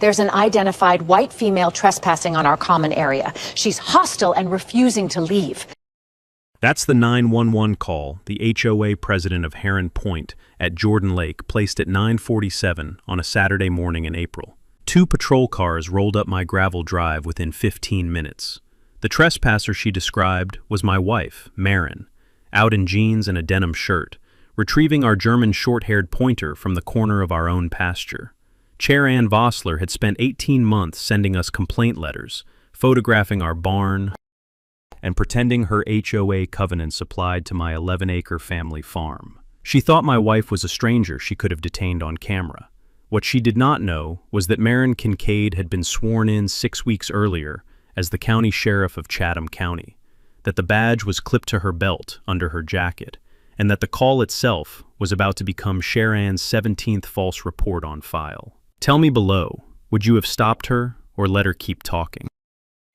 There's an identified white female trespassing on our common area. She's hostile and refusing to leave. That's the 911 call the HOA president of Heron Point at Jordan Lake placed at 9:47 on a Saturday morning in April. 2 patrol cars rolled up my gravel drive within 15 minutes. The trespasser she described was my wife, Maren, out in jeans and a denim shirt, retrieving our German short-haired pointer from the corner of our own pasture. Chair Ann Vossler had spent 18 months sending us complaint letters, photographing our barn, and pretending her HOA covenants applied to my 11-acre family farm. She thought my wife was a stranger she could have detained on camera. What she did not know was that Maren Kincaid had been sworn in 6 weeks earlier as the county sheriff of Chatham County, that the badge was clipped to her belt under her jacket, and that the call itself was about to become Sharon's 17th false report on file. Tell me below, would you have stopped her or let her keep talking?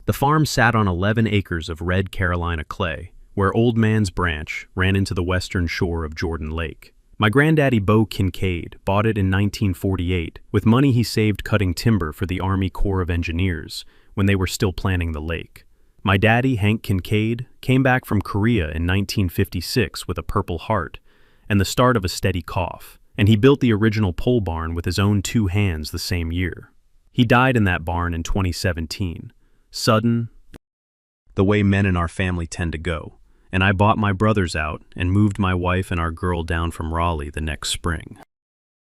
The farm sat on 11 acres of red Carolina clay, where Old Man's Branch ran into the western shore of Jordan Lake. My granddaddy Bo Kincaid bought it in 1948 with money he saved cutting timber for the Army Corps of Engineers when they were still planning the lake. My daddy, Hank Kincaid, came back from Korea in 1956 with a Purple Heart and the start of a steady cough, and he built the original pole barn with his own 2 hands the same year. He died in that barn in 2017. Sudden, the way men in our family tend to go, and I bought my brothers out and moved my wife and our girl down from Raleigh the next spring.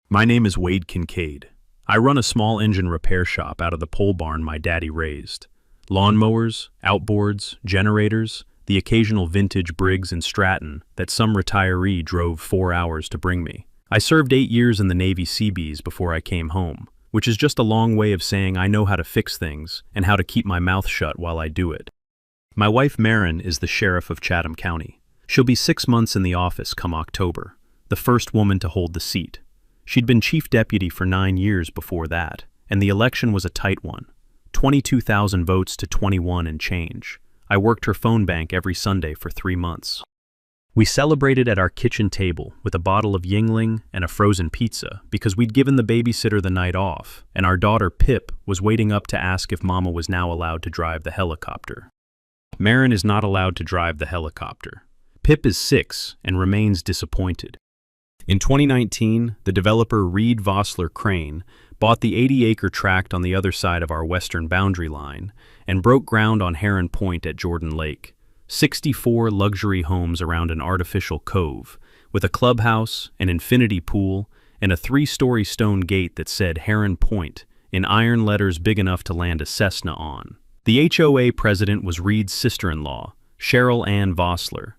My name is Wade Kincaid. I run a small engine repair shop out of the pole barn my daddy raised. Lawnmowers, outboards, generators, the occasional vintage Briggs and Stratton that some retiree drove 4 hours to bring me. I served 8 years in the Navy Seabees before I came home, which is just a long way of saying I know how to fix things and how to keep my mouth shut while I do it. My wife Maren is the sheriff of Chatham County. She'll be 6 months in the office come October, the first woman to hold the seat. She'd been chief deputy for 9 years before that, and the election was a tight one. 22,000 votes to 21 and change. I worked her phone bank every Sunday for 3 months. We celebrated at our kitchen table with a bottle of Yingling and a frozen pizza because we'd given the babysitter the night off, and our daughter Pip was waiting up to ask if Mama was now allowed to drive the helicopter. Maren is not allowed to drive the helicopter. Pip is 6 and remains disappointed. In 2019, the developer Reed Vossler Crane bought the 80-acre tract on the other side of our western boundary line and broke ground on Heron Point at Jordan Lake. 64 luxury homes around an artificial cove, with a clubhouse, an infinity pool, and a 3-story stone gate that said Heron Point in iron letters big enough to land a Cessna on. The HOA president was Reed's sister-in-law, Cheryl Ann Vossler,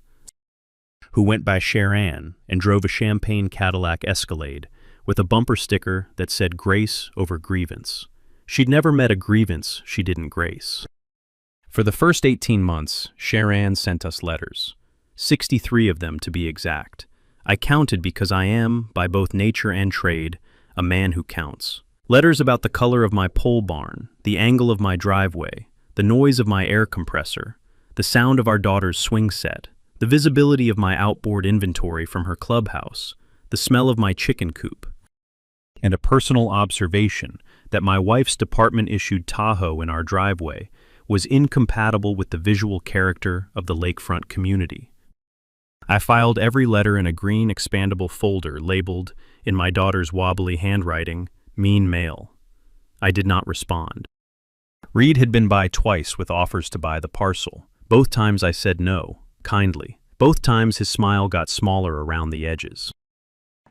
who went by Cher Ann and drove a champagne Cadillac Escalade with a bumper sticker that said grace over grievance. She'd never met a grievance she didn't grace. For the first 18 months, Cher Ann sent us letters, 63 of them to be exact. I counted because I am, by both nature and trade, a man who counts. Letters about the color of my pole barn, the angle of my driveway, the noise of my air compressor, the sound of our daughter's swing set, the visibility of my outboard inventory from her clubhouse, the smell of my chicken coop, and a personal observation that my wife's department-issued Tahoe in our driveway was incompatible with the visual character of the lakefront community. I filed every letter in a green expandable folder labeled, in my daughter's wobbly handwriting, Mean Mail. I did not respond. Reed had been by twice with offers to buy the parcel. Both times I said no, kindly. Both times his smile got smaller around the edges.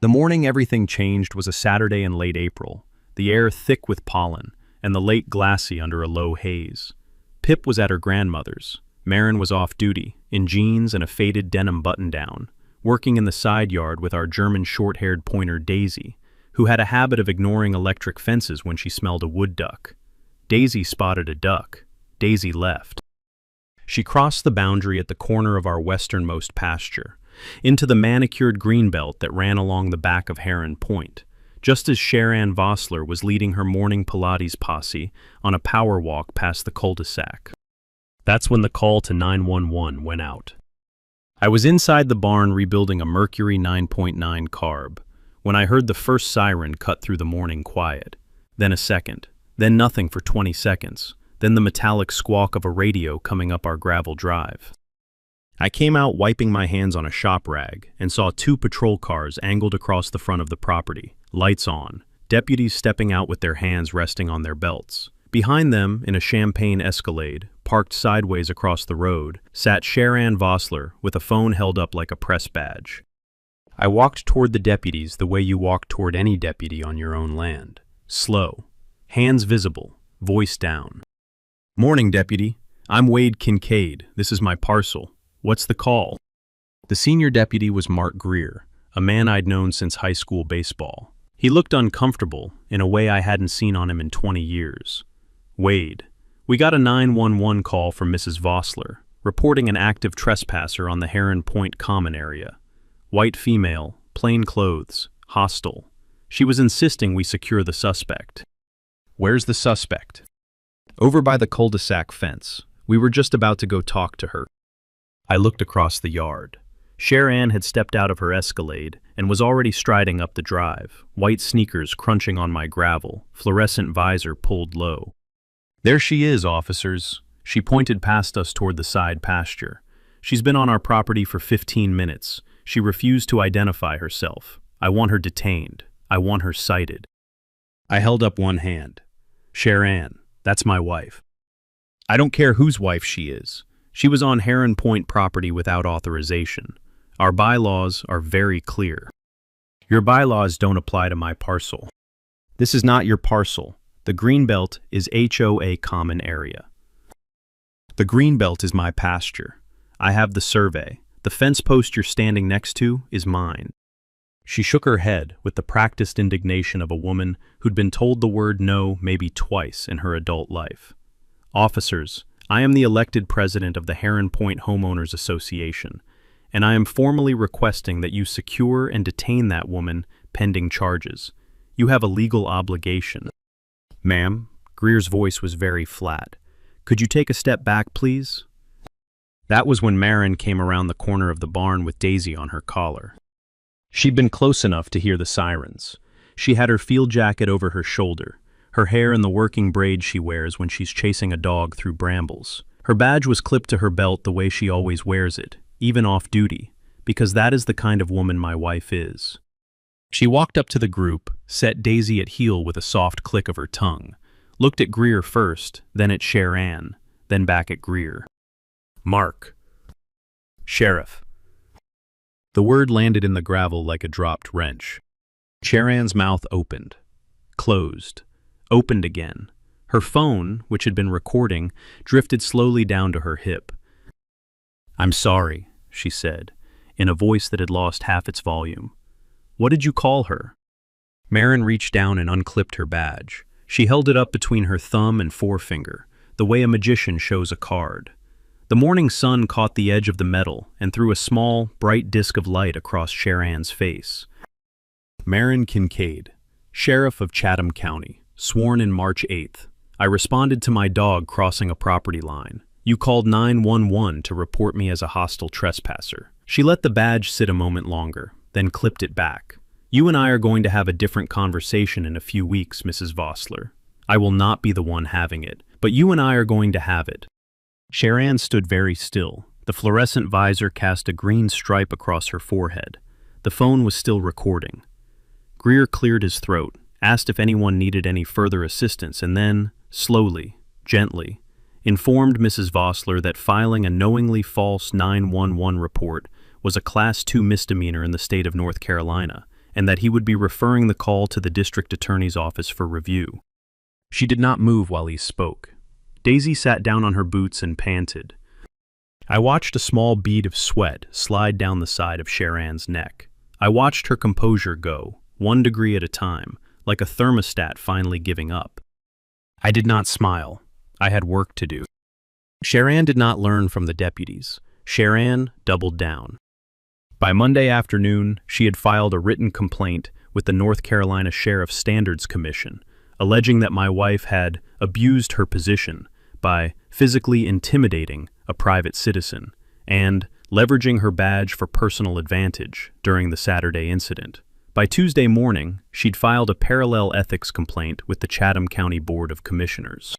The morning everything changed was a Saturday in late April, the air thick with pollen, and the lake glassy under a low haze. Pip was at her grandmother's. Maren was off duty, in jeans and a faded denim button-down, working in the side yard with our German short-haired pointer Daisy, who had a habit of ignoring electric fences when she smelled a wood duck. Daisy spotted a duck. Daisy left. She crossed the boundary at the corner of our westernmost pasture, into the manicured greenbelt that ran along the back of Heron Point, just as Cher Ann Vossler was leading her morning Pilates posse on a power walk past the cul-de-sac. That's when the call to 911 went out. I was inside the barn rebuilding a Mercury 9.9 carb when I heard the first siren cut through the morning quiet, then a second, Then nothing for 20 seconds, then the metallic squawk of a radio coming up our gravel drive. I came out wiping my hands on a shop rag and saw 2 patrol cars angled across the front of the property, lights on, deputies stepping out with their hands resting on their belts. Behind them, in a champagne Escalade, parked sideways across the road, sat Sharon Vossler with a phone held up like a press badge. I walked toward the deputies the way you walk toward any deputy on your own land. Slow, hands visible, voice down. "Morning, deputy. I'm Wade Kincaid. This is my parcel. What's the call?" The senior deputy was Mark Greer, a man I'd known since high school baseball. He looked uncomfortable in a way I hadn't seen on him in 20 years. "Wade, we got a 911 call from Mrs. Vossler, reporting an active trespasser on the Heron Point Common area. White female, plain clothes, hostile. She was insisting we secure the suspect." "Where's the suspect?" "Over by the cul-de-sac fence. We were just about to go talk to her." I looked across the yard. Sharon had stepped out of her Escalade and was already striding up the drive, white sneakers crunching on my gravel, fluorescent visor pulled low. "There she is, officers." She pointed past us toward the side pasture. "She's been on our property for 15 minutes. She refused to identify herself. I want her detained. I want her cited." I held up one hand. "Sharon, that's my wife." "I don't care whose wife she is. She was on Heron Point property without authorization. Our bylaws are very clear." "Your bylaws don't apply to my parcel." "This is not your parcel. The Greenbelt is HOA Common Area." "The Greenbelt is my pasture. I have the survey. The fence post you're standing next to is mine." She shook her head with the practiced indignation of a woman who'd been told the word no maybe twice in her adult life. "Officers, I am the elected president of the Heron Point Homeowners Association, and I am formally requesting that you secure and detain that woman pending charges. You have a legal obligation." "Ma'am," Greer's voice was very flat. "Could you take a step back, please?" That was when Marin came around the corner of the barn with Daisy on her collar. She'd been close enough to hear the sirens. She had her field jacket over her shoulder, her hair in the working braid she wears when she's chasing a dog through brambles. Her badge was clipped to her belt the way she always wears it, even off duty, because that is the kind of woman my wife is. She walked up to the group, set Daisy at heel with a soft click of her tongue, looked at Greer first, then at Sharon, then back at Greer. "Mark." "Sheriff." The word landed in the gravel like a dropped wrench. Sharon's mouth opened, closed, opened again. Her phone, which had been recording, drifted slowly down to her hip. "I'm sorry," she said, in a voice that had lost half its volume. "What did you call her?" Marin reached down and unclipped her badge. She held it up between her thumb and forefinger, the way a magician shows a card. The morning sun caught the edge of the metal and threw a small, bright disk of light across Sharon's face. "Marin Kincaid, Sheriff of Chatham County, sworn in March 8th. I responded to my dog crossing a property line. You called 911 to report me as a hostile trespasser." She let the badge sit a moment longer, then clipped it back. "You and I are going to have a different conversation in a few weeks, Mrs. Vossler. I will not be the one having it, but you and I are going to have it." Sharon stood very still. The fluorescent visor cast a green stripe across her forehead. The phone was still recording. Greer cleared his throat, asked if anyone needed any further assistance, and then, slowly, gently, informed Mrs. Vossler that filing a knowingly false 911 report was a Class 2 misdemeanor in the state of North Carolina, and that he would be referring the call to the district attorney's office for review. She did not move while he spoke. Daisy sat down on her boots and panted. I watched a small bead of sweat slide down the side of Sharon's neck. I watched her composure go, 1 degree at a time, like a thermostat finally giving up. I did not smile. I had work to do. Sharon did not learn from the deputies. Sharon doubled down. By Monday afternoon, she had filed a written complaint with the North Carolina Sheriff's Standards Commission, alleging that my wife had abused her position by physically intimidating a private citizen and leveraging her badge for personal advantage during the Saturday incident. By Tuesday morning, she'd filed a parallel ethics complaint with the Chatham County Board of Commissioners.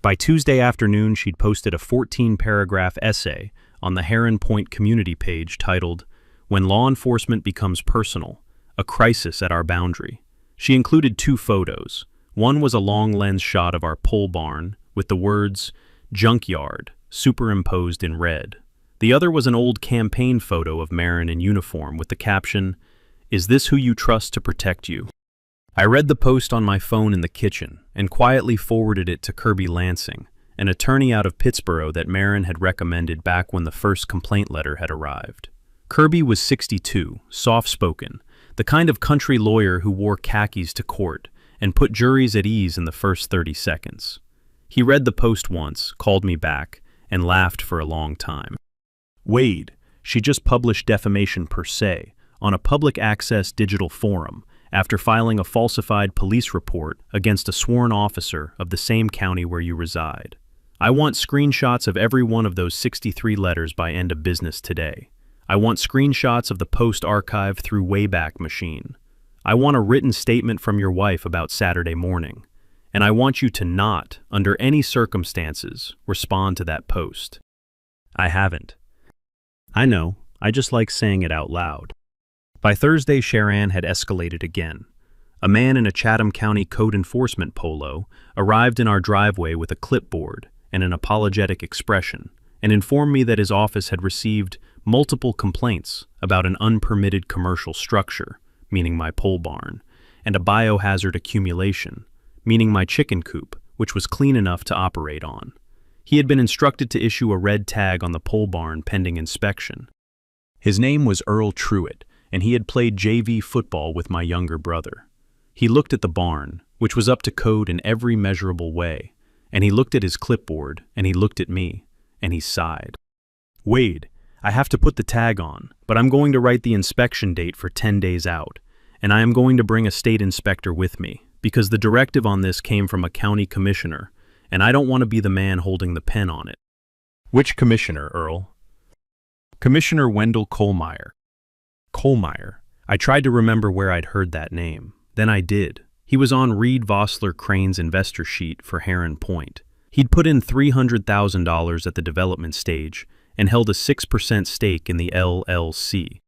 By Tuesday afternoon, she'd posted a 14-paragraph essay on the Heron Point community page titled, "When Law Enforcement Becomes Personal, a Crisis at Our Boundary." She included 2 photos. One was a long lens shot of our pole barn with the words, "Junkyard," superimposed in red. The other was an old campaign photo of Marin in uniform with the caption, "Is this who you trust to protect you?" I read the post on my phone in the kitchen and quietly forwarded it to Kirby Lansing, an attorney out of Pittsburgh that Marin had recommended back when the first complaint letter had arrived. Kirby was 62, soft-spoken, the kind of country lawyer who wore khakis to court and put juries at ease in the first 30 seconds. He read the post once, called me back, and laughed for a long time. "Wade, she just published defamation per se on a public access digital forum after filing a falsified police report against a sworn officer of the same county where you reside. I want screenshots of every one of those 63 letters by end of business today. I want screenshots of the post archive through Wayback Machine. I want a written statement from your wife about Saturday morning. And I want you to not, under any circumstances, respond to that post." I haven't. I know, I just like saying it out loud. By Thursday, Sharon had escalated again. A man in a Chatham County code enforcement polo arrived in our driveway with a clipboard and an apologetic expression and informed me that his office had received multiple complaints about an unpermitted commercial structure, meaning my pole barn, and a biohazard accumulation, meaning my chicken coop, which was clean enough to operate on. He had been instructed to issue a red tag on the pole barn pending inspection. His name was Earl Truitt, and he had played JV football with my younger brother. He looked at the barn, which was up to code in every measurable way, and he looked at his clipboard, and he looked at me, and he sighed. "Wade, I have to put the tag on, but I'm going to write the inspection date for 10 days out, and I am going to bring a state inspector with me, because the directive on this came from a county commissioner, and I don't want to be the man holding the pen on it." "Which commissioner, Earl?" "Commissioner Wendell Kohlmeyer." Kohlmeyer. I tried to remember where I'd heard that name. Then I did. He was on Reed Vossler Crane's investor sheet for Heron Point. He'd put in $300,000 at the development stage and held a 6% stake in the LLC.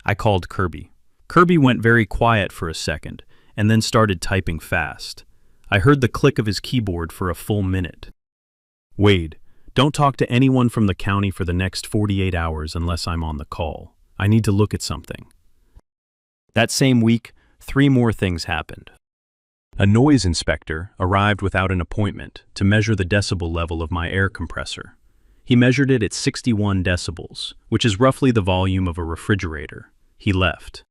I called Kirby. Kirby went very quiet for a second and then started typing fast. I heard the click of his keyboard for a full minute. "Wade, don't talk to anyone from the county for the next 48 hours unless I'm on the call. I need to look at something." That same week, 3 more things happened. A noise inspector arrived without an appointment to measure the decibel level of my air compressor. He measured it at 61 decibels, which is roughly the volume of a refrigerator. He left.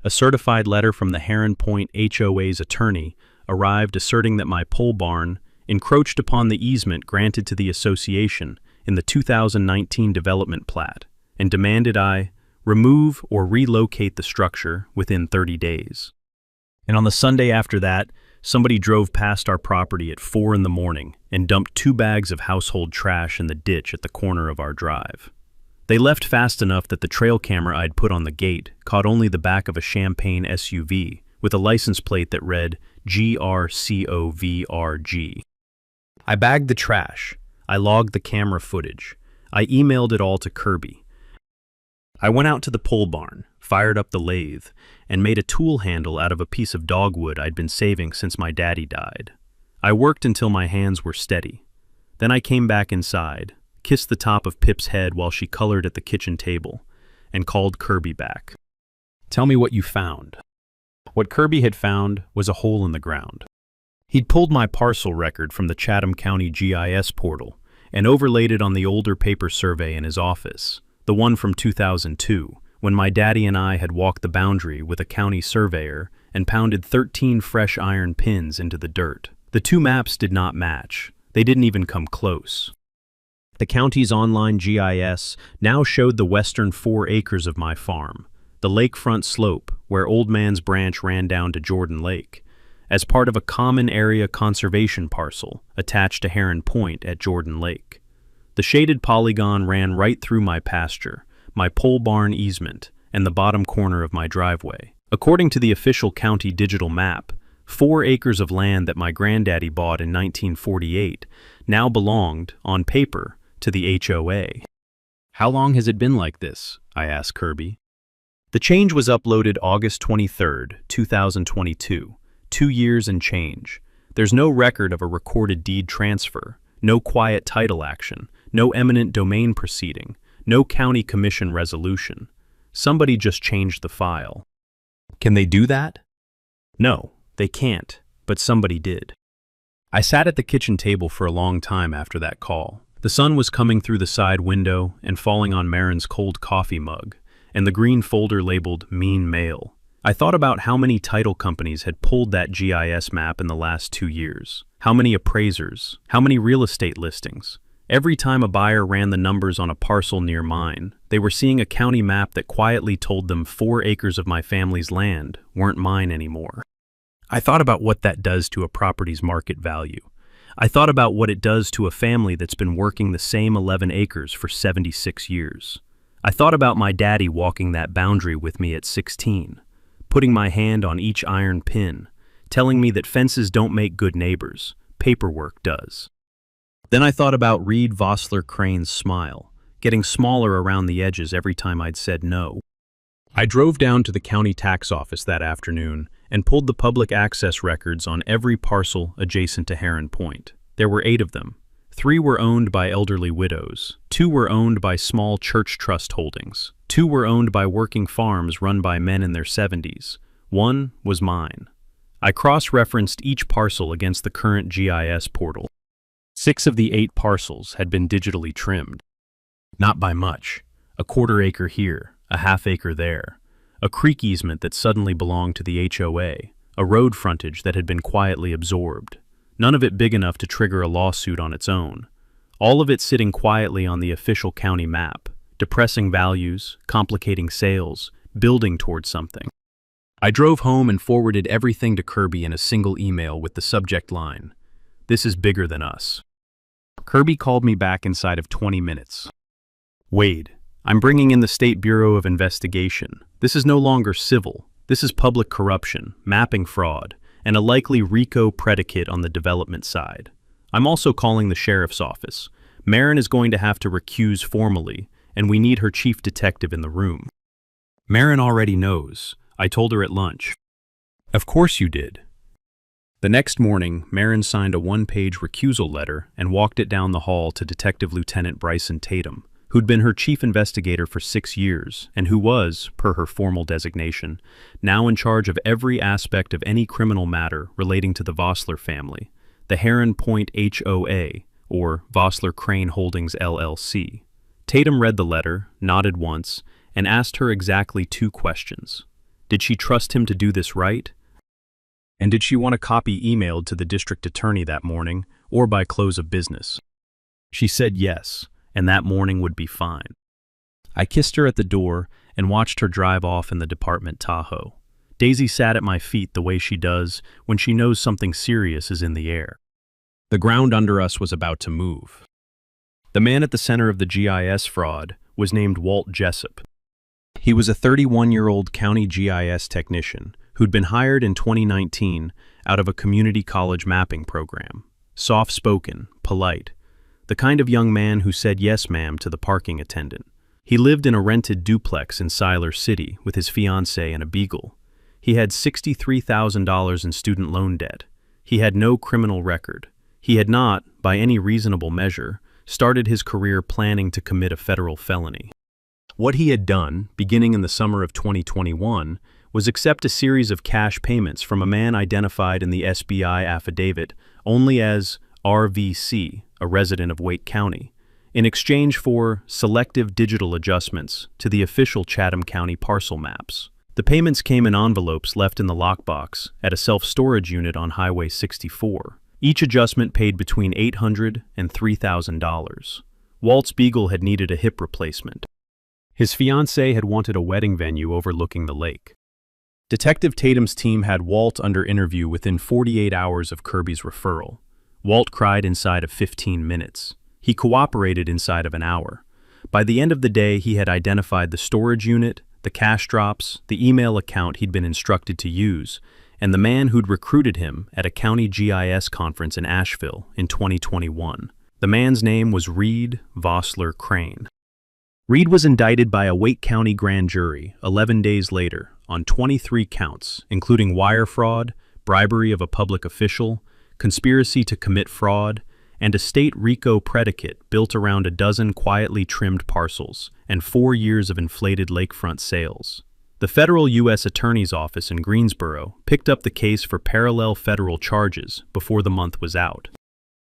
A certified letter from the Heron Point HOA's attorney arrived asserting that my pole barn encroached upon the easement granted to the association in the 2019 development plat and demanded I remove or relocate the structure within 30 days. And on the Sunday after that, somebody drove past our property at 4 in the morning and dumped 2 bags of household trash in the ditch at the corner of our drive. They left fast enough that the trail camera I'd put on the gate caught only the back of a champagne SUV with a license plate that read GRCOVRG. I bagged the trash. I logged the camera footage. I emailed it all to Kirby. I went out to the pole barn, fired up the lathe, and made a tool handle out of a piece of dogwood I'd been saving since my daddy died. I worked until my hands were steady. Then I came back inside, kissed the top of Pip's head while she colored at the kitchen table, and called Kirby back. "Tell me what you found." What Kirby had found was a hole in the ground. He'd pulled my parcel record from the Chatham County GIS portal and overlaid it on the older paper survey in his office, the one from 2002, when my daddy and I had walked the boundary with a county surveyor and pounded 13 fresh iron pins into the dirt. The 2 maps did not match. They didn't even come close. The county's online GIS now showed the western 4 acres of my farm, the lakefront slope where Old Man's Branch ran down to Jordan Lake, as part of a common area conservation parcel attached to Heron Point at Jordan Lake. The shaded polygon ran right through my pasture, my pole barn easement, and the bottom corner of my driveway. According to the official county digital map, 4 acres of land that my granddaddy bought in 1948 now belonged, on paper, to the HOA. How long has it been like this? I asked Kirby. The change was uploaded August 23, 2022, 2 years and change. There's no record of a recorded deed transfer, no quiet title action, no eminent domain proceeding, no county commission resolution. Somebody just changed the file. Can they do that? No, they can't, but somebody did. I sat at the kitchen table for a long time after that call. The sun was coming through the side window and falling on Marin's cold coffee mug, and the green folder labeled Mean Mail. I thought about how many title companies had pulled that GIS map in the last 2 years. How many appraisers? How many real estate listings? Every time a buyer ran the numbers on a parcel near mine, they were seeing a county map that quietly told them 4 acres of my family's land weren't mine anymore. I thought about what that does to a property's market value. I thought about what it does to a family that's been working the same 11 acres for 76 years. I thought about my daddy walking that boundary with me at 16, putting my hand on each iron pin, telling me that fences don't make good neighbors, paperwork does. Then I thought about Reed Vossler Crane's smile, getting smaller around the edges every time I'd said no. I drove down to the county tax office that afternoon and pulled the public access records on every parcel adjacent to Heron Point. There were 8 of them. 3 were owned by elderly widows, 2 were owned by small church trust holdings, 2 were owned by working farms run by men in their 70s. 1 was mine. I cross-referenced each parcel against the current GIS portal. 6 of the 8 parcels had been digitally trimmed. Not by much. A 1/4 acre here, a 1/2 acre there, a creek easement that suddenly belonged to the HOA, a road frontage that had been quietly absorbed. None of it big enough to trigger a lawsuit on its own. All of it sitting quietly on the official county map, depressing values, complicating sales, building towards something. I drove home and forwarded everything to Kirby in a single email with the subject line, "This is bigger than us." Kirby called me back inside of 20 minutes. "Wade, I'm bringing in the State Bureau of Investigation. This is no longer civil. This is public corruption, mapping fraud, and a likely RICO predicate on the development side. I'm also calling the sheriff's office. Marin is going to have to recuse formally, and we need her chief detective in the room." Marin already knows. I told her at lunch. "Of course you did." The next morning, Marin signed a 1-page recusal letter and walked it down the hall to Detective Lieutenant Bryson Tatum, who'd been her chief investigator for 6 years and who was, per her formal designation, now in charge of every aspect of any criminal matter relating to the Vossler family, the Heron Point HOA, or Vossler Crane Holdings LLC. Tatum read the letter, nodded once, and asked her exactly 2 questions. Did she trust him to do this right? And did she want a copy emailed to the district attorney that morning, or by close of business? She said yes, and that morning would be fine. I kissed her at the door and watched her drive off in the department Tahoe. Daisy sat at my feet the way she does when she knows something serious is in the air. The ground under us was about to move. The man at the center of the GIS fraud was named Walt Jessup. He was a 31-year-old county GIS technician who'd been hired in 2019 out of a community college mapping program. Soft-spoken, polite, the kind of young man who said yes ma'am to the parking attendant. He lived in a rented duplex in Siler City with his fiancée and a beagle. He had $63,000 in student loan debt. He had no criminal record. He had not, by any reasonable measure, started his career planning to commit a federal felony. What he had done, beginning in the summer of 2021, was accept a series of cash payments from a man identified in the SBI affidavit only as RVC, a resident of Wake County, in exchange for selective digital adjustments to the official Chatham County parcel maps. The payments came in envelopes left in the lockbox at a self-storage unit on Highway 64. Each adjustment paid between $800 and $3,000. Walt's beagle had needed a hip replacement. His fiancée had wanted a wedding venue overlooking the lake. Detective Tatum's team had Walt under interview within 48 hours of Kirby's referral. Walt cried inside of 15 minutes. He cooperated inside of an hour. By the end of the day, he had identified the storage unit, the cash drops, the email account he'd been instructed to use, and the man who'd recruited him at a county GIS conference in Asheville in 2021. The man's name was Reed Vossler Crane. Reed was indicted by a Wake County grand jury 11 days later on 23 counts, including wire fraud, bribery of a public official, conspiracy to commit fraud, and a state RICO predicate built around a dozen quietly trimmed parcels and 4 years of inflated lakefront sales. The federal U.S. Attorney's Office in Greensboro picked up the case for parallel federal charges before the month was out.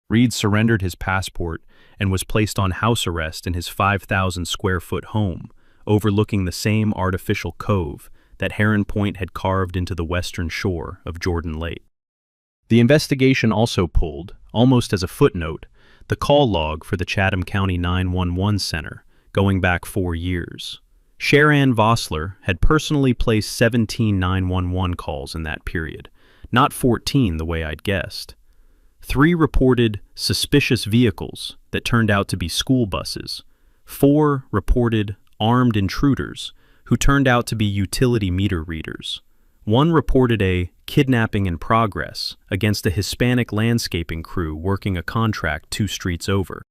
Reed surrendered his passport and was placed on house arrest in his 5,000-square-foot home, overlooking the same artificial cove that Heron Point had carved into the western shore of Jordan Lake. The investigation also pulled, almost as a footnote, the call log for the Chatham County 911 Center, going back 4 years. Sharon Vossler had personally placed 17 911 calls in that period, not 14 the way I'd guessed. 3 reported suspicious vehicles that turned out to be school buses. 4 reported armed intruders who turned out to be utility meter readers. 1 reported a kidnapping in progress against a Hispanic landscaping crew working a contract 2 streets over.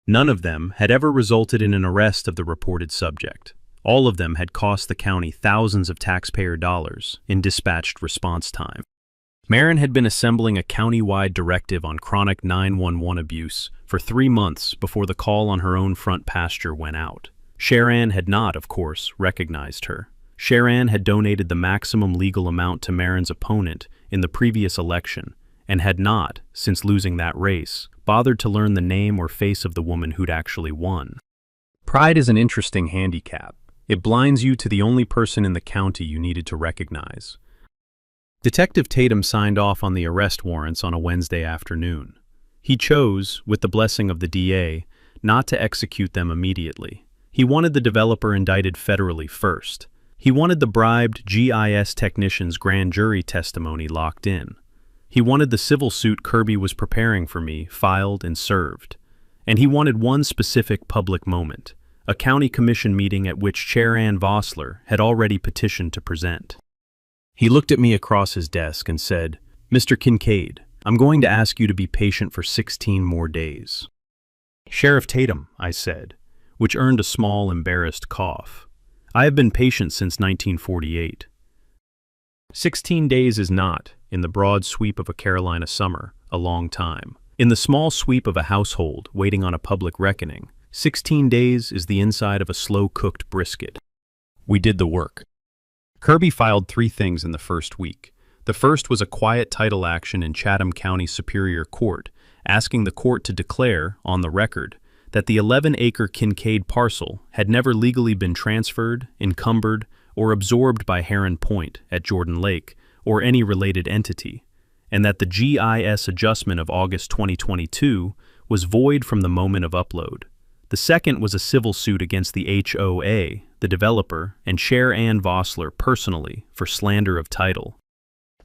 None of them had ever resulted in an arrest of the reported subject. All of them had cost the county thousands of taxpayer dollars in dispatched response time. Marin had been assembling a county-wide directive on chronic 911 abuse for 3 months before the call on her own front pasture went out. Sharon had not, of course, recognized her. Sharon had donated the maximum legal amount to Marin's opponent in the previous election and had not, since losing that race, bothered to learn the name or face of the woman who'd actually won. Pride is an interesting handicap. It blinds you to the only person in the county you needed to recognize. Detective Tatum signed off on the arrest warrants on a Wednesday afternoon. He chose, with the blessing of the DA, not to execute them immediately. He wanted the developer indicted federally first. He wanted the bribed GIS technician's grand jury testimony locked in. He wanted the civil suit Kirby was preparing for me filed and served. And he wanted one specific public moment, a county commission meeting at which Chair Ann Vossler had already petitioned to present. He looked at me across his desk and said, "Mr. Kincaid, I'm going to ask you to be patient for 16 more days." "Sheriff Tatum," I said, which earned a small, embarrassed cough. "I have been patient since 1948. 16 days is not, in the broad sweep of a Carolina summer, a long time. In the small sweep of a household waiting on a public reckoning, 16 days is the inside of a slow-cooked brisket." We did the work. Kirby filed 3 things in the first week. The first was a quiet title action in Chatham County Superior Court, asking the court to declare, on the record, that the 11-acre Kincaid parcel had never legally been transferred, encumbered, or absorbed by Heron Point at Jordan Lake or any related entity, and that the GIS adjustment of August 2022 was void from the moment of upload. The second was a civil suit against the HOA, the developer, and Chair Ann Vossler personally for slander of title,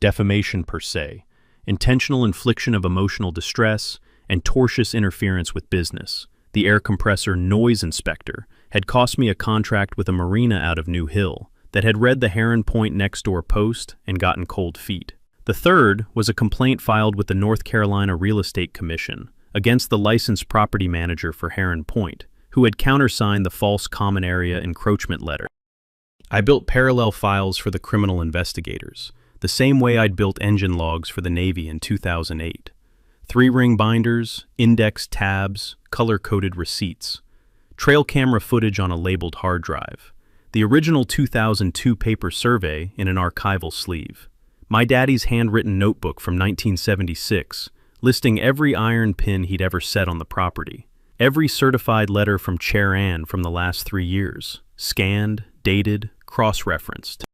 defamation per se, intentional infliction of emotional distress, and tortious interference with business. The air compressor noise inspector had cost me a contract with a marina out of New Hill that had read the Heron Point next door post and gotten cold feet. The third was a complaint filed with the North Carolina Real Estate Commission against the licensed property manager for Heron Point, who had countersigned the false common area encroachment letter. I built parallel files for the criminal investigators, the same way I'd built engine logs for the Navy in 2008. 3-ring binders, indexed tabs, color-coded receipts, trail camera footage on a labeled hard drive, the original 2002 paper survey in an archival sleeve, my daddy's handwritten notebook from 1976, listing every iron pin he'd ever set on the property, every certified letter from Chair Ann from the last 3 years, scanned, dated, cross-referenced.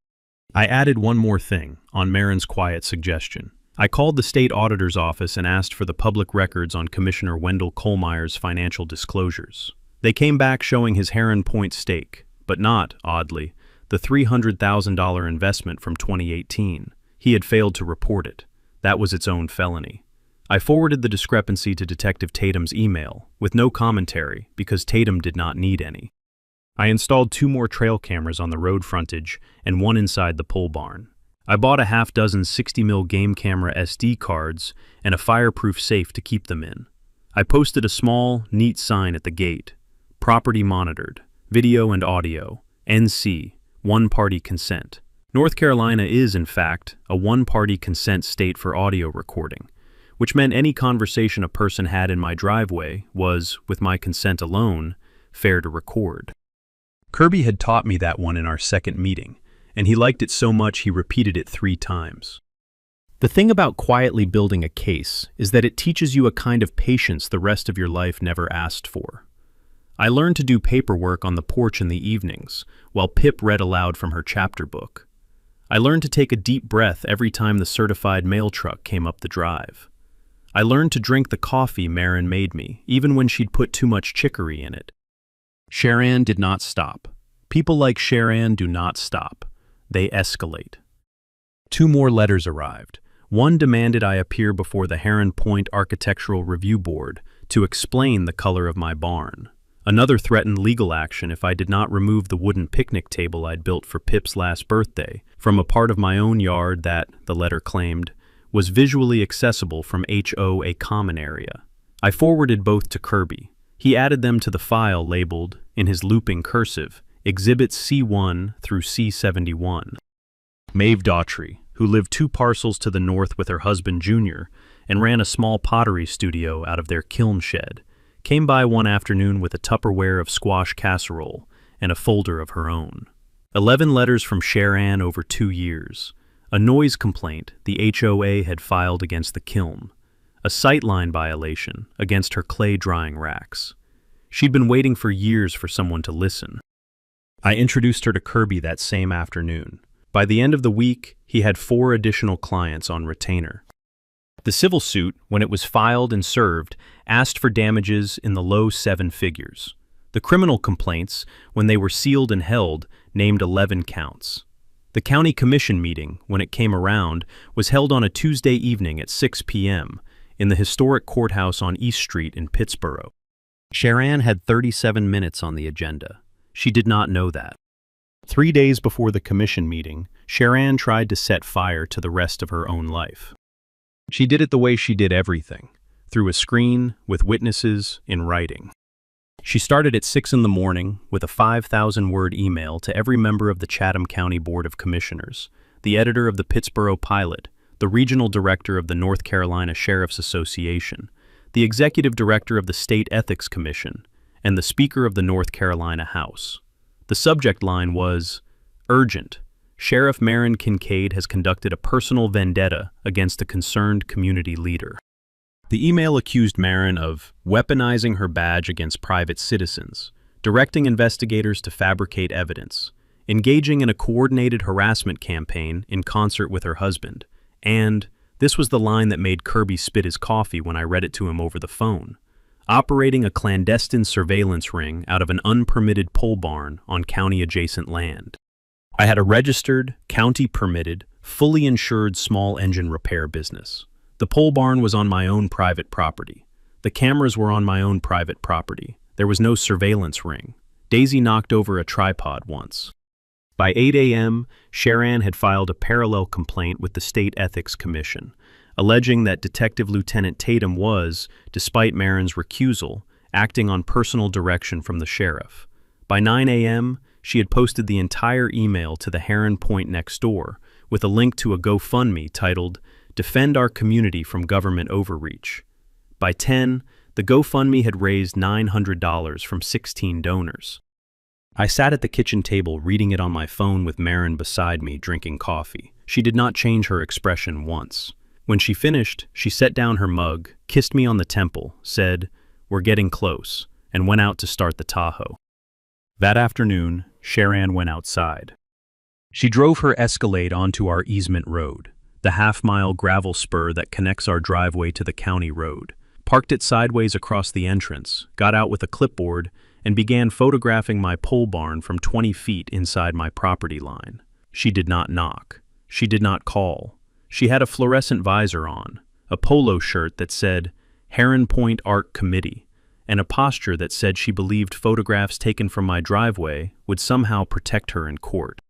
I added one more thing, on Marin's quiet suggestion. I called the state auditor's office and asked for the public records on Commissioner Wendell Kohlmeyer's financial disclosures. They came back showing his Heron Point stake, but not, oddly, the $300,000 investment from 2018. He had failed to report it. That was its own felony. I forwarded the discrepancy to Detective Tatum's email, with no commentary, because Tatum did not need any. I installed 2 more trail cameras on the road frontage and 1 inside the pole barn. I bought a half dozen 60mm game camera SD cards and a fireproof safe to keep them in. I posted a small, neat sign at the gate. Property monitored. Video and audio. NC. One-party consent. North Carolina is, in fact, a one-party consent state for audio recording, which meant any conversation a person had in my driveway was, with my consent alone, fair to record. Kirby had taught me that one in our second meeting, and he liked it so much he repeated it 3 times. The thing about quietly building a case is that it teaches you a kind of patience the rest of your life never asked for. I learned to do paperwork on the porch in the evenings, while Pip read aloud from her chapter book. I learned to take a deep breath every time the certified mail truck came up the drive. I learned to drink the coffee Marin made me, even when she'd put too much chicory in it. Sharon did not stop. People like Sharon do not stop. They escalate. 2 more letters arrived. One demanded I appear before the Heron Point Architectural Review Board to explain the color of my barn. Another threatened legal action if I did not remove the wooden picnic table I'd built for Pip's last birthday from a part of my own yard that, the letter claimed, was visually accessible from HOA common area. I forwarded both to Kirby. He added them to the file labeled, in his looping cursive, Exhibits C1 through C71. Maeve Daughtry, who lived 2 parcels to the north with her husband Junior and ran a small pottery studio out of their kiln shed, came by one afternoon with a Tupperware of squash casserole and a folder of her own. 11 letters from Sharon over 2 years. A noise complaint the HOA had filed against the kiln. A sightline violation against her clay drying racks. She'd been waiting for years for someone to listen. I introduced her to Kirby that same afternoon. By the end of the week, he had 4 additional clients on retainer. The civil suit, when it was filed and served, asked for damages in the low 7 figures. The criminal complaints, when they were sealed and held, named 11 counts. The county commission meeting, when it came around, was held on a Tuesday evening at 6 p.m. in the historic courthouse on East Street in Pittsboro. Sharon had 37 minutes on the agenda. She did not know that. 3 days before the commission meeting, Sharon tried to set fire to the rest of her own life. She did it the way she did everything, through a screen, with witnesses, in writing. She started at 6 in the morning with a 5,000-word email to every member of the Chatham County Board of Commissioners, the editor of the Pittsboro Pilot, the regional director of the North Carolina Sheriff's Association, the executive director of the State Ethics Commission, and the Speaker of the North Carolina House. The subject line was, Urgent. Sheriff Marin Kincaid has conducted a personal vendetta against a concerned community leader. The email accused Marin of weaponizing her badge against private citizens, directing investigators to fabricate evidence, engaging in a coordinated harassment campaign in concert with her husband, and, this was the line that made Kirby spit his coffee when I read it to him over the phone, operating a clandestine surveillance ring out of an unpermitted pole barn on county-adjacent land. I had a registered, county-permitted, fully insured small engine repair business. The pole barn was on my own private property. The cameras were on my own private property. There was no surveillance ring. Daisy knocked over a tripod once. By 8 a.m., Sharon had filed a parallel complaint with the State Ethics Commission, alleging that Detective Lieutenant Tatum was, despite Marin's recusal, acting on personal direction from the sheriff. By 9 a.m., she had posted the entire email to the Heron Point next door, with a link to a GoFundMe titled, Defend Our Community from Government Overreach. By 10, the GoFundMe had raised $900 from 16 donors. I sat at the kitchen table reading it on my phone with Marin beside me drinking coffee. She did not change her expression once. When she finished, she set down her mug, kissed me on the temple, said, "We're getting close," and went out to start the Tahoe. That afternoon, Sharon went outside. She drove her Escalade onto our easement road, the half-mile gravel spur that connects our driveway to the county road, parked it sideways across the entrance, got out with a clipboard, and began photographing my pole barn from 20 feet inside my property line. She did not knock. She did not call. She had a fluorescent visor on, a polo shirt that said, Heron Point Art Committee, and a posture that said she believed photographs taken from my driveway would somehow protect her in court.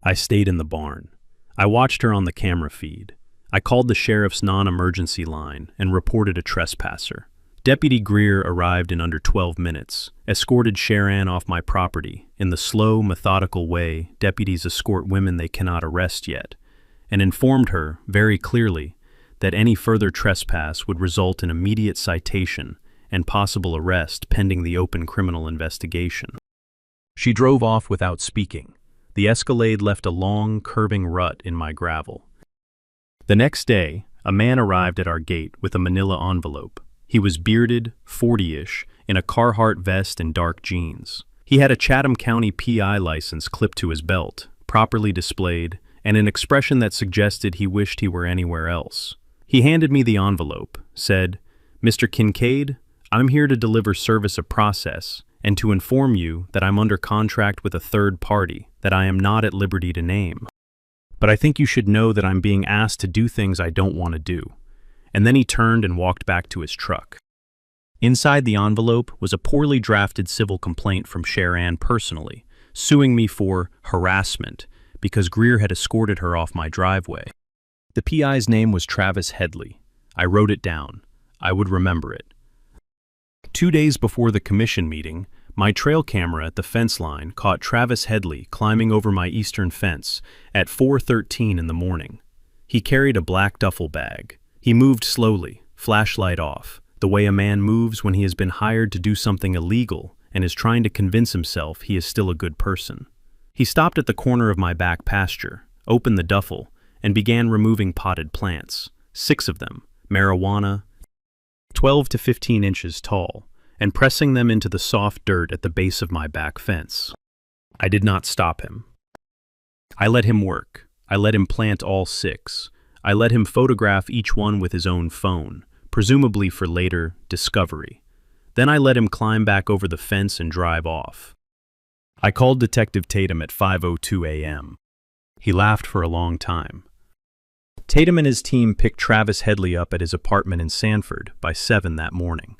I stayed in the barn. I watched her on the camera feed. I called the sheriff's non-emergency line and reported a trespasser. Deputy Greer arrived in under 12 minutes, escorted Sharon off my property in the slow, methodical way deputies escort women they cannot arrest yet, and informed her, very clearly, that any further trespass would result in immediate citation and possible arrest pending the open criminal investigation. She drove off without speaking. The Escalade left a long, curving rut in my gravel. The next day, a man arrived at our gate with a manila envelope. He was bearded, 40-ish, in a Carhartt vest and dark jeans. He had a Chatham County PI license clipped to his belt, properly displayed, and an expression that suggested he wished he were anywhere else. He handed me the envelope, said, "Mr. Kincaid, I'm here to deliver service of process and to inform you that I'm under contract with a third party that I am not at liberty to name. But I think you should know that I'm being asked to do things I don't want to do." And then he turned and walked back to his truck. Inside the envelope was a poorly drafted civil complaint from Sharon personally, suing me for harassment because Greer had escorted her off my driveway. The PI's name was Travis Headley. I wrote it down. I would remember it. 2 days before the commission meeting, my trail camera at the fence line caught Travis Headley climbing over my eastern fence at 4:13 in the morning. He carried a black duffel bag. He moved slowly, flashlight off, the way a man moves when he has been hired to do something illegal and is trying to convince himself he is still a good person. He stopped at the corner of my back pasture, opened the duffel, and began removing potted plants, 6 of them, marijuana, 12 to 15 inches tall, and pressing them into the soft dirt at the base of my back fence. I did not stop him. I let him work. I let him plant all 6. I let him photograph each one with his own phone, presumably for later discovery. Then I let him climb back over the fence and drive off. I called Detective Tatum at 5:02 a.m. He laughed for a long time. Tatum and his team picked Travis Headley up at his apartment in Sanford by 7 that morning.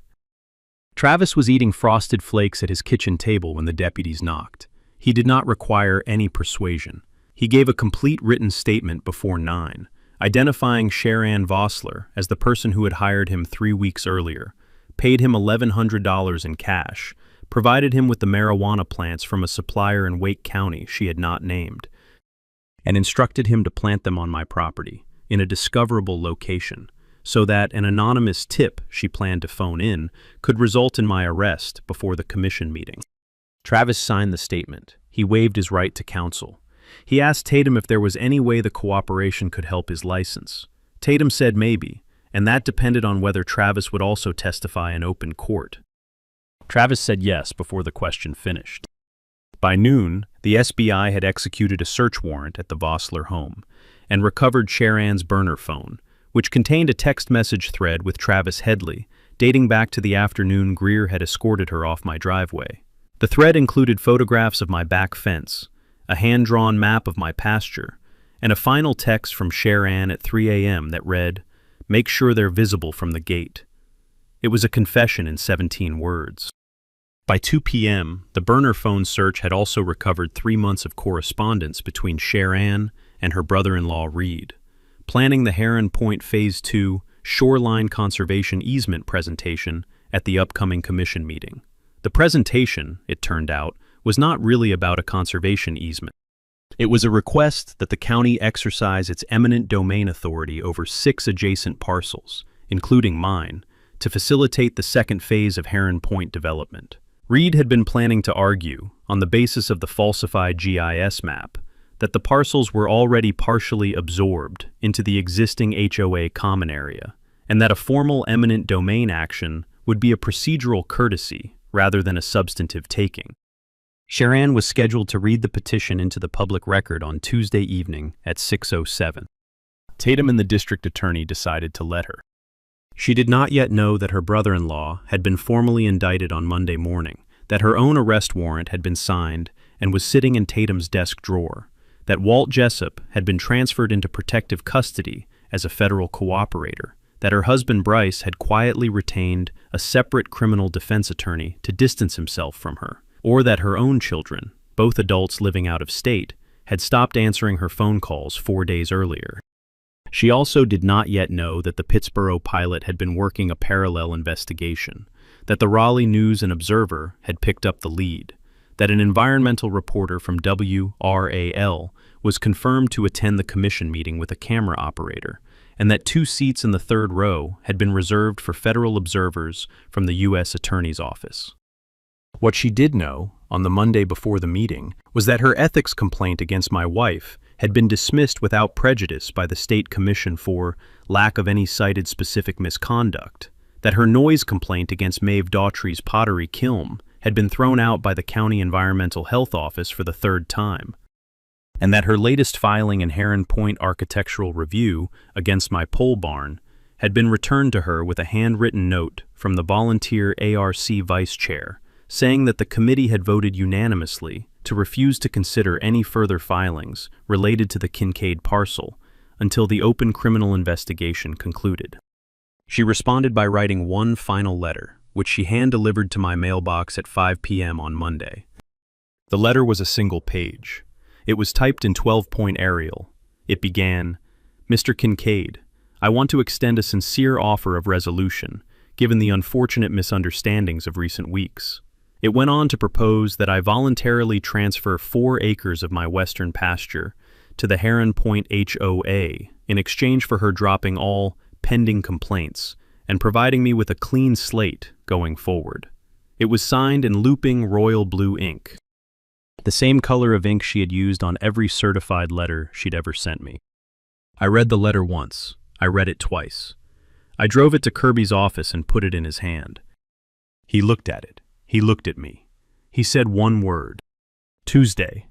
Travis was eating Frosted Flakes at his kitchen table when the deputies knocked. He did not require any persuasion. He gave a complete written statement before 9, identifying Sharon Vossler as the person who had hired him 3 weeks earlier, paid him $1,100 in cash, provided him with the marijuana plants from a supplier in Wake County she had not named, and instructed him to plant them on my property, in a discoverable location, so that an anonymous tip she planned to phone in could result in my arrest before the commission meeting. Travis signed the statement. He waived his right to counsel. He asked Tatum if there was any way the cooperation could help his license. Tatum said maybe, and that depended on whether Travis would also testify in open court. Travis said yes before the question finished. By noon, the SBI had executed a search warrant at the Vossler home and recovered Sharon's burner phone, which contained a text message thread with Travis Headley, dating back to the afternoon Greer had escorted her off my driveway. The thread included photographs of my back fence, a hand-drawn map of my pasture, and a final text from Sharon at 3 a.m. that read, "Make sure they're visible from the gate." It was a confession in 17 words. By 2 p.m., the burner phone search had also recovered 3 months of correspondence between Sharon and her brother-in-law Reed, planning the Heron Point Phase 2 shoreline conservation easement presentation at the upcoming commission meeting. The presentation, it turned out, was not really about a conservation easement. It was a request that the county exercise its eminent domain authority over 6 adjacent parcels, including mine, to facilitate the second phase of Heron Point development. Reed had been planning to argue, on the basis of the falsified GIS map, that the parcels were already partially absorbed into the existing HOA common area, and that a formal eminent domain action would be a procedural courtesy rather than a substantive taking. Sharon was scheduled to read the petition into the public record on Tuesday evening at 6:07. Tatum and the district attorney decided to let her. She did not yet know that her brother-in-law had been formally indicted on Monday morning, that her own arrest warrant had been signed and was sitting in Tatum's desk drawer, that Walt Jessup had been transferred into protective custody as a federal cooperator, that her husband Bryce had quietly retained a separate criminal defense attorney to distance himself from her, or that her own children, both adults living out of state, had stopped answering her phone calls 4 days earlier. She also did not yet know that the Pittsburgh Pilot had been working a parallel investigation, that the Raleigh News and Observer had picked up the lead, that an environmental reporter from WRAL was confirmed to attend the commission meeting with a camera operator, and that 2 seats in the third row had been reserved for federal observers from the U.S. Attorney's Office. What she did know, on the Monday before the meeting, was that her ethics complaint against my wife had been dismissed without prejudice by the State Commission for lack of any cited specific misconduct, that her noise complaint against Maeve Daughtry's pottery kiln had been thrown out by the County Environmental Health Office for the 3rd time, and that her latest filing in Heron Point Architectural Review against my pole barn had been returned to her with a handwritten note from the volunteer ARC vice chair saying that the committee had voted unanimously to refuse to consider any further filings related to the Kincaid parcel until the open criminal investigation concluded. She responded by writing one final letter, which she hand-delivered to my mailbox at 5 p.m. on Monday. The letter was a single page. It was typed in 12-point Arial. It began, "Mr. Kincaid, I want to extend a sincere offer of resolution, given the unfortunate misunderstandings of recent weeks." It went on to propose that I voluntarily transfer 4 acres of my western pasture to the Heron Point HOA in exchange for her dropping all pending complaints and providing me with a clean slate going forward. It was signed in looping royal blue ink, the same color of ink she had used on every certified letter she'd ever sent me. I read the letter once. I read it twice. I drove it to Kirby's office and put it in his hand. He looked at it. He looked at me. He said one word. Tuesday.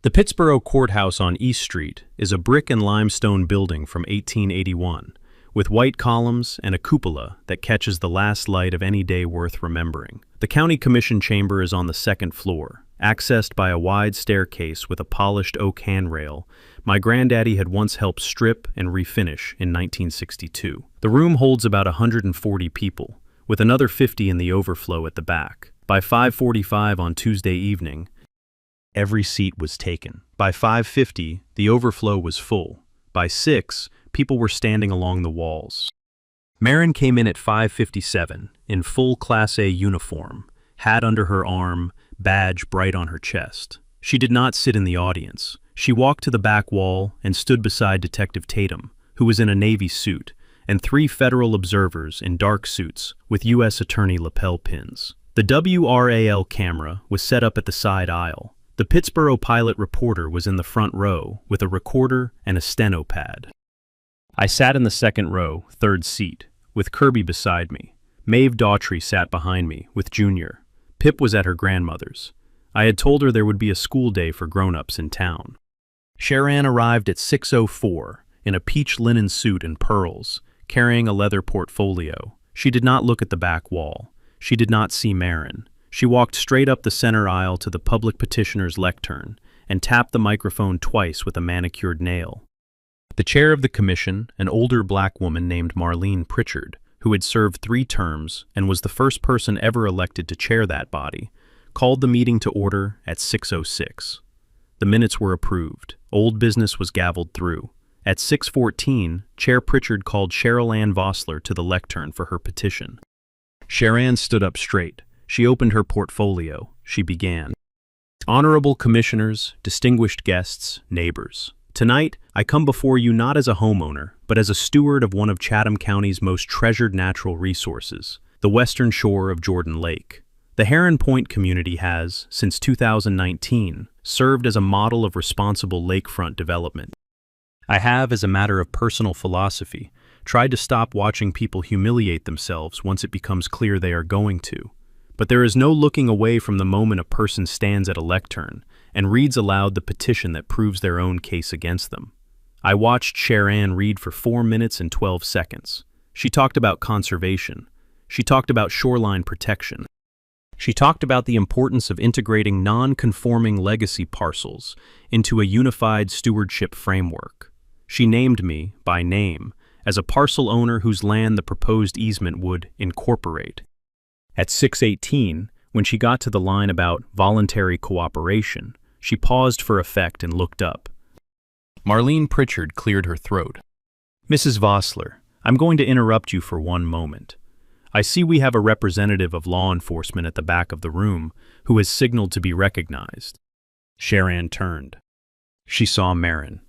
The Pittsburgh Courthouse on East Street is a brick and limestone building from 1881, with white columns and a cupola that catches the last light of any day worth remembering. The County Commission chamber is on the 2nd floor, accessed by a wide staircase with a polished oak handrail my granddaddy had once helped strip and refinish in 1962. The room holds about 140 people, with another 50 in the overflow at the back. By 5:45 on Tuesday evening, every seat was taken. By 5:50, the overflow was full. By 6, people were standing along the walls. Marin came in at 5:57, in full Class A uniform, hat under her arm, badge bright on her chest. She did not sit in the audience. She walked to the back wall and stood beside Detective Tatum, who was in a Navy suit, and 3 federal observers in dark suits with U.S. Attorney lapel pins. The WRAL camera was set up at the side aisle. The Pittsburgh Pilot reporter was in the front row with a recorder and a steno pad. I sat in the 2nd row, 3rd seat, with Kirby beside me. Maeve Daughtry sat behind me, with Junior. Pip was at her grandmother's. I had told her there would be a school day for grown-ups in town. Sharon arrived at 6:04 in a peach linen suit and pearls, carrying a leather portfolio. She did not look at the back wall. She did not see Marin. She walked straight up the center aisle to the public petitioner's lectern and tapped the microphone twice with a manicured nail. The chair of the commission, an older black woman named Marlene Pritchard, who had served 3 terms and was the first person ever elected to chair that body, called the meeting to order at 6:06. The minutes were approved. Old business was gavelled through. At 6:14, Chair Pritchard called Cheryl Ann Vossler to the lectern for her petition. Sharon stood up straight. She opened her portfolio. She began. Honorable Commissioners, distinguished guests, neighbors. Tonight, I come before you not as a homeowner, but as a steward of one of Chatham County's most treasured natural resources, the western shore of Jordan Lake. The Heron Point community has, since 2019, served as a model of responsible lakefront development. I have, as a matter of personal philosophy, tried to stop watching people humiliate themselves once it becomes clear they are going to. But there is no looking away from the moment a person stands at a lectern and reads aloud the petition that proves their own case against them. I watched Sharon read for 4 minutes and 12 seconds. She talked about conservation. She talked about shoreline protection. She talked about the importance of integrating non-conforming legacy parcels into a unified stewardship framework. She named me, by name, as a parcel owner whose land the proposed easement would incorporate. At 6:18, when she got to the line about voluntary cooperation, she paused for effect and looked up. Marlene Pritchard cleared her throat. "Mrs. Vossler, I'm going to interrupt you for one moment. I see we have a representative of law enforcement at the back of the room who has signaled to be recognized." Sharon turned. She saw Marin.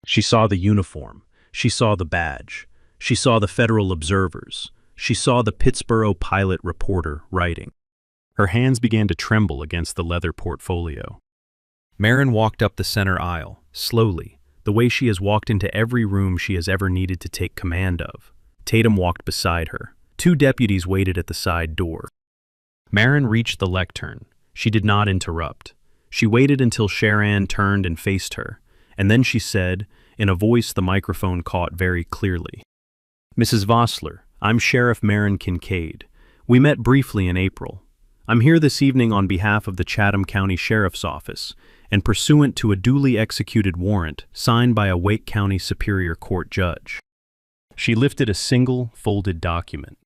She saw the uniform. She saw the badge. She saw the federal observers. She saw the Pittsburgh Pilot reporter writing. Her hands began to tremble against the leather portfolio. Marin walked up the center aisle, slowly, the way she has walked into every room she has ever needed to take command of. Tatum walked beside her. 2 deputies waited at the side door. Marin reached the lectern. She did not interrupt. She waited until Sharon turned and faced her, and then she said, in a voice the microphone caught very clearly, "Mrs. Vossler, I'm Sheriff Marin Kincaid. We met briefly in April. I'm here this evening on behalf of the Chatham County Sheriff's Office and pursuant to a duly executed warrant signed by a Wake County Superior Court judge." She lifted a single, folded document.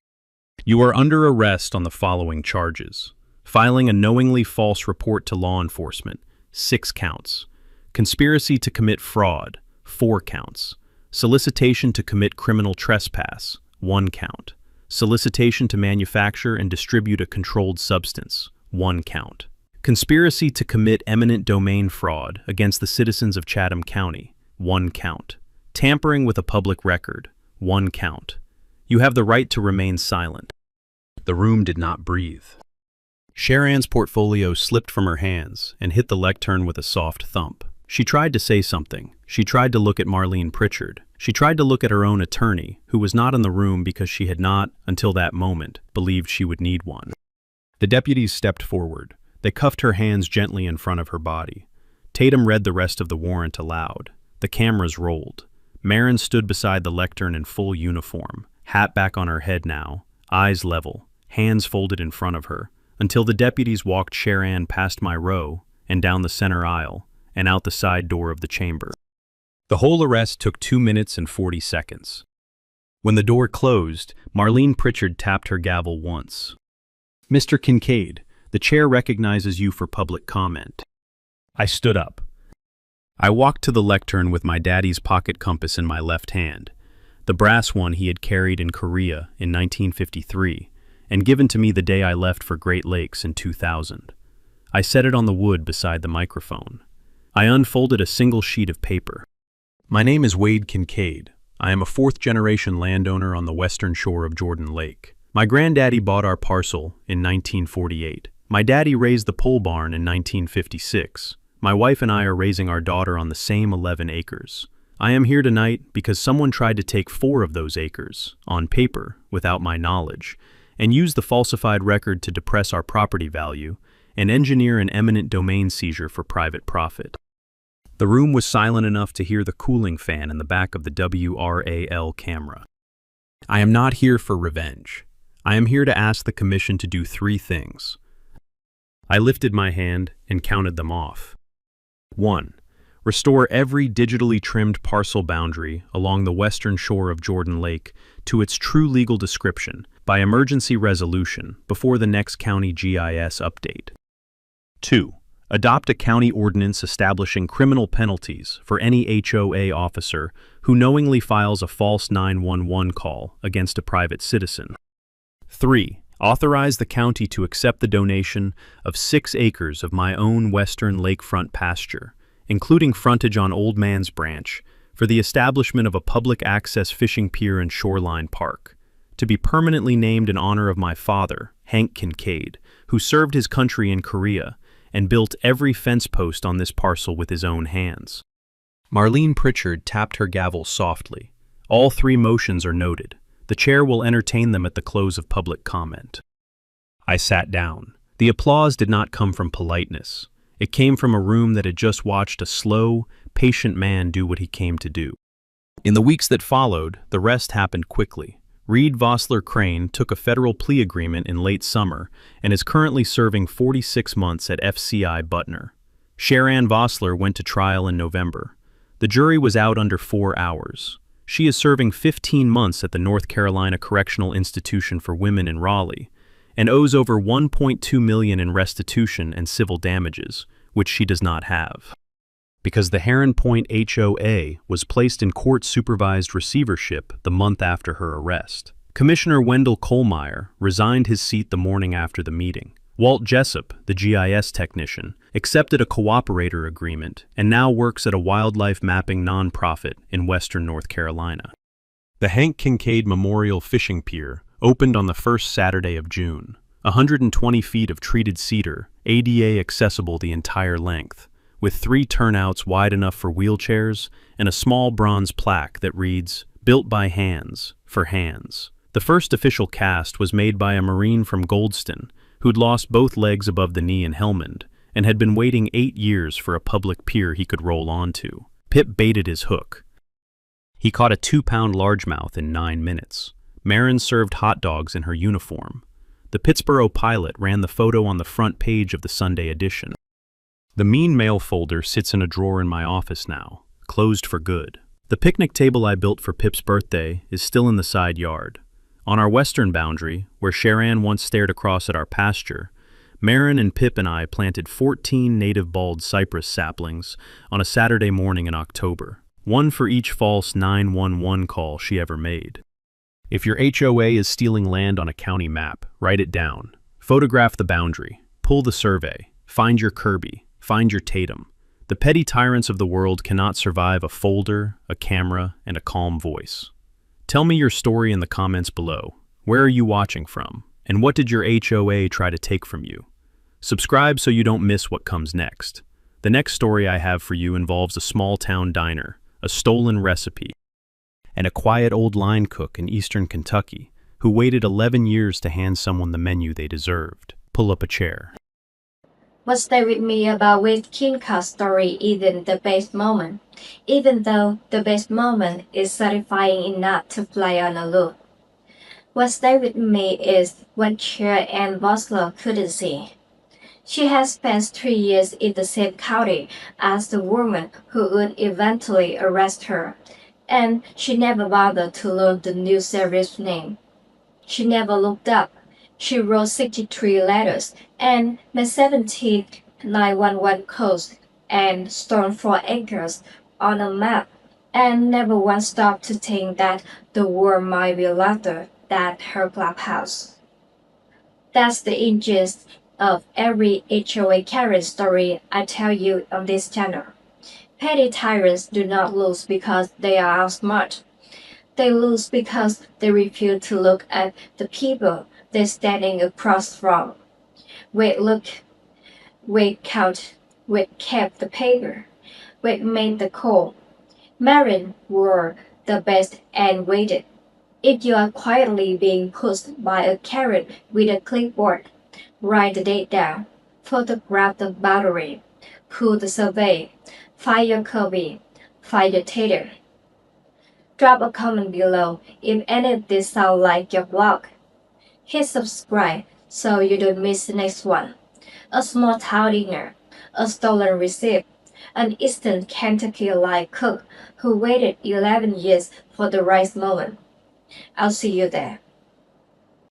"You are under arrest on the following charges: filing a knowingly false report to law enforcement, 6 counts; conspiracy to commit fraud, 4 counts; solicitation to commit criminal trespass, 1 count; solicitation to manufacture and distribute a controlled substance, 1 count; conspiracy to commit eminent domain fraud against the citizens of Chatham County, 1 count; tampering with a public record, 1 count. You have the right to remain silent." The room did not breathe. Sharon's portfolio slipped from her hands and hit the lectern with a soft thump. She tried to say something. She tried to look at Marlene Pritchard. She tried to look at her own attorney, who was not in the room because she had not, until that moment, believed she would need one. The deputies stepped forward. They cuffed her hands gently in front of her body. Tatum read the rest of the warrant aloud. The cameras rolled. Marin stood beside the lectern in full uniform, hat back on her head now, eyes level, hands folded in front of her, until the deputies walked Sharon past my row and down the center aisle and out the side door of the chamber. The whole arrest took 2 minutes and 40 seconds. When the door closed, Marlene Pritchard tapped her gavel once. "Mr. Kincaid, the chair recognizes you for public comment." I stood up. I walked to the lectern with my daddy's pocket compass in my left hand, the brass one he had carried in Korea in 1953 and given to me the day I left for Great Lakes in 2000. I set it on the wood beside the microphone. I unfolded a single sheet of paper. "My name is Wade Kincaid. I am a 4th-generation landowner on the western shore of Jordan Lake. My granddaddy bought our parcel in 1948. My daddy raised the pole barn in 1956. My wife and I are raising our daughter on the same 11 acres. I am here tonight because someone tried to take 4 of those acres, on paper, without my knowledge, and use the falsified record to depress our property value and engineer an eminent domain seizure for private profit." The room was silent enough to hear the cooling fan in the back of the WRAL camera. "I am not here for revenge. I am here to ask the commission to do 3 things." I lifted my hand and counted them off. 1. Restore every digitally trimmed parcel boundary along the western shore of Jordan Lake to its true legal description by emergency resolution before the next county GIS update. 2. Adopt a county ordinance establishing criminal penalties for any HOA officer who knowingly files a false 911 call against a private citizen. 3. Authorize the county to accept the donation of 6 acres of my own western lakefront pasture, including frontage on Old Man's Branch, for the establishment of a public access fishing pier and shoreline park, to be permanently named in honor of my father, Hank Kincaid, who served his country in Korea and built every fence post on this parcel with his own hands. Marlene Pritchard tapped her gavel softly. All 3 motions are noted. The chair will entertain them at the close of public comment. I sat down. The applause did not come from politeness. It came from a room that had just watched a slow, patient man do what he came to do. In the weeks that followed, the rest happened quickly. Reed Vossler Crane took a federal plea agreement in late summer and is currently serving 46 months at FCI Butner. Sharon Vossler went to trial in November. The jury was out under 4 hours. She is serving 15 months at the North Carolina Correctional Institution for Women in Raleigh and owes over $1.2 million in restitution and civil damages, which she does not have. Because the Heron Point HOA was placed in court-supervised receivership the month after her arrest. Commissioner Wendell Kohlmeyer resigned his seat the morning after the meeting. Walt Jessup, the GIS technician, accepted a cooperator agreement and now works at a wildlife mapping nonprofit in western North Carolina. The Hank Kincaid Memorial Fishing Pier opened on the first Saturday of June. 120 feet of treated cedar, ADA accessible the entire length, with 3 turnouts wide enough for wheelchairs and a small bronze plaque that reads, "Built by hands, for hands." The first official cast was made by a Marine from Goldston, who'd lost both legs above the knee in Helmand and had been waiting 8 years for a public pier he could roll onto. Pip baited his hook. He caught a 2-pound largemouth in 9 minutes. Marin served hot dogs in her uniform. The Pittsburgh Pilot ran the photo on the front page of the Sunday edition. The mean mail folder sits in a drawer in my office now, closed for good. The picnic table I built for Pip's birthday is still in the side yard. On our western boundary, where Sharan once stared across at our pasture, Marin and Pip and I planted 14 native bald cypress saplings on a Saturday morning in October, one for each false 911 call she ever made. If your HOA is stealing land on a county map, write it down. Photograph the boundary. Pull the survey. Find your Kirby. Find your Tatum. The petty tyrants of the world cannot survive a folder, a camera, and a calm voice. Tell me your story in the comments below. Where are you watching from? And what did your HOA try to take from you? Subscribe so you don't miss what comes next. The next story I have for you involves a small-town diner, a stolen recipe, and a quiet old line cook in eastern Kentucky who waited 11 years to hand someone the menu they deserved. Pull up a chair. What stayed with me about Wade Kincaid's story isn't the best moment, even though the best moment is satisfying enough to play on a loop. What stayed with me is what Chair Ann Bosler couldn't see. She had spent 3 years in the same county as the woman who would eventually arrest her, and she never bothered to learn the new sheriff's name. She never looked up. She wrote 63 letters and made 17 911 calls and stormed 4 acres on a map, and never once stopped to think that the world might be larger than her clubhouse. That's the gist of every HOA Karen story I tell you on this channel. Petty tyrants do not lose because they are outsmart. They lose because they refuse to look at the people they're standing across from. Wait, look. Wait, count. Wait, kept the paper. Wait, made the call. Marin were the best and waited. If you are quietly being pushed by a Karen with a clipboard, write the date down, photograph the boundary, pull the survey, find your Kirby, find your Tater. Drop a comment below if any of this sound like your blog. Hit subscribe so you don't miss the next one. A small town dinner, a stolen receipt, an Eastern Kentucky line cook who waited 11 years for the right moment. I'll see you there.